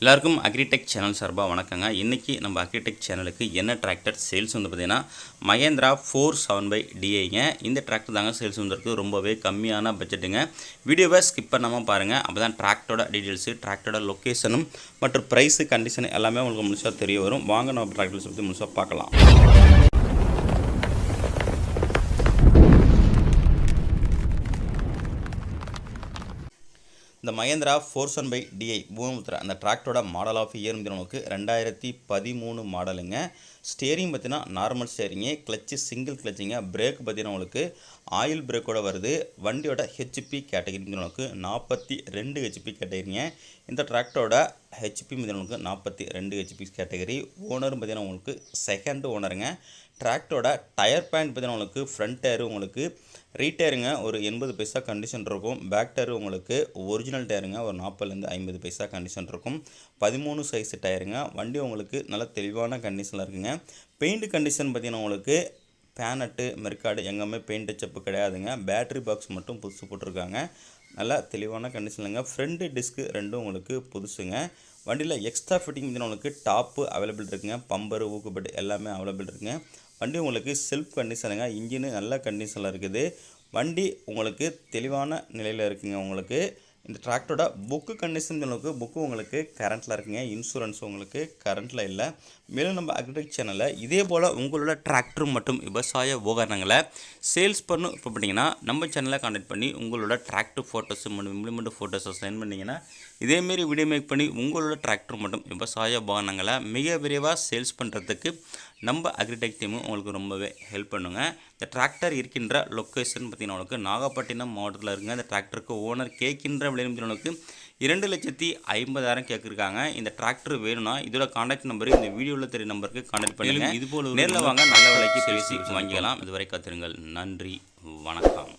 எல்லாருக்கும் agritech channel சார்பாக வணக்கங்க. இன்றைக்கி நம்ம அக்ரிடெக் சேனலுக்கு என்ன டிராக்டர் சேல்ஸ் வந்து பார்த்திங்கன்னா மகேந்திரா 475DIங்க. இந்த டிராக்டர் தாங்க சேல்ஸ் வந்துருக்கு. ரொம்பவே கம்மியான பட்ஜெட்டுங்க. வீடியோவை ஸ்கிப் பண்ணாமல் பாருங்கள். அப்போ தான் டிராக்டரோட டீட்டெயில்ஸு, டிராக்டரோட லொக்கேஷனும் மற்றும் ப்ரைஸு, கண்டிஷன் எல்லாமே உங்களுக்கு முழுசாக தெரிய வரும். வாங்க நம்ம டிராக்டர்ஸ் பற்றி முழுசாக பார்க்கலாம். இந்த மகேந்திரா 475DI பூமபுத்திரா அந்த டிராக்டரோட மாடல் ஆஃப் இயர் நமக்கு 2013 மாடலுங்க. ஸ்டேரிங் பார்த்தீங்கன்னா நார்மல் ஸ்டேரிங்கு, கிளச்சு சிங்கிள் கிளச்சிங்க. பிரேக் பார்த்தீங்கன்னா உங்களுக்கு ஆயில் பிரேக்கோட வருது. வண்டியோட ஹெச்பி கேட்டகரி நமக்கு 42 ஹெச்பி கேட்டகரிங்க. இந்த டிராக்டரோட ஹெச்பி நமக்கு 42 ஹெச்பி கேட்டகரி. ஓனர் பார்த்தீங்கன்னா உங்களுக்கு செகண்ட் ஓனருங்க. டிராக்டரோட டயர் பேண்ட் பார்த்தீங்கன்னா உங்களுக்கு ஃப்ரண்ட் டயரு உங்களுக்கு ரீடயருங்க ஒரு 80 பைசா கண்டிஷன் இருக்கும். பேக் டயரு உங்களுக்கு ஒரிஜினல் டயருங்க ஒரு 40லேருந்து 50 பைசா கண்டிஷன் இருக்கும். 13 சைஸ் டயருங்க. வண்டி உங்களுக்கு நல்ல தெளிவான கண்டிஷனில் இருக்குங்க. பெயிண்ட் கண்டிஷன் பார்த்தீங்கன்னா உங்களுக்கு பேனட்டு மெர்காடு எங்கேயுமே பெயிண்ட் டச்சப்பு கிடையாதுங்க. பேட்ரி பாக்ஸ் மட்டும் புதுசு போட்டிருக்காங்க. நல்லா தெளிவான கண்டிஷனுங்க. ஃப்ரண்ட் டிஸ்க்கு ரெண்டும் உங்களுக்கு புதுசுங்க. வண்டியில் எக்ஸ்ட்ரா ஃபிட்டிங் பார்த்தீங்கன்னா உங்களுக்கு டாப்பு அவைலபிள் இருக்குங்க. பம்பரு ஊக்குப்பட்டு எல்லாமே அவைலபிள் இருக்குங்க. வண்டி உங்களுக்கு செல்ஃப் கண்டிஷனுங்க. இன்ஜினு நல்ல கண்டிஷனில் இருக்குது. வண்டி உங்களுக்கு தெளிவான நிலையில் இருக்குங்க. உங்களுக்கு இந்த டிராக்டரோட புக்கு கண்டிஷன் புக்கு உங்களுக்கு கரண்ட்டில் இருக்குங்க. இன்சூரன்ஸ் உங்களுக்கு கரண்ட்டில் இல்லை. மேலும் நம்ம அக்ரிடெக் சேனலில் இதே போல் உங்களோட டிராக்டர் மற்றும் விவசாய உபகரணங்களை சேல்ஸ் பண்ணணும் இப்போ பண்ணிங்கன்னா நம்ம சேனலை கான்டாக்ட் பண்ணி உங்களோட டிராக்டர் ஃபோட்டோஸு மற்றும் இம்ப்ளிமெண்ட் ஃபோட்டோஸை சென்ட் பண்ணிங்கன்னா இதேமாரி வீடியோ மேக் பண்ணி உங்களோட டிராக்டர் மற்றும் விவசாய உபகரணங்களை மிக விரைவாக சேல்ஸ் பண்ணுறதுக்கு நம்ம அக்ரிடெக் டீமும் உங்களுக்கு ரொம்பவே ஹெல்ப் பண்ணுங்க. இந்த டிராக்டர் இருக்கின்ற லொக்கேஷன் பார்த்திங்கன்னா உங்களுக்கு நாகப்பட்டினம் மாவட்டத்தில் இருக்குங்க. இந்த டிராக்டருக்கு ஓனர் கேட்கின்ற விலைக்கு 2,50,000 கேட்குறாங்க. இந்த டிராக்டர் வேணும்னா இதோட கான்டாக்ட் நம்பரு இந்த வீடியோவில் தெரிய நம்பருக்கு கான்டாக்ட் பண்ணுங்கள். இதுபோல் நேரில் வாங்க நல்ல விலைக்கு பேசி வாங்கிக்கலாம். இதுவரை காத்திருங்கள். நன்றி, வணக்கம்.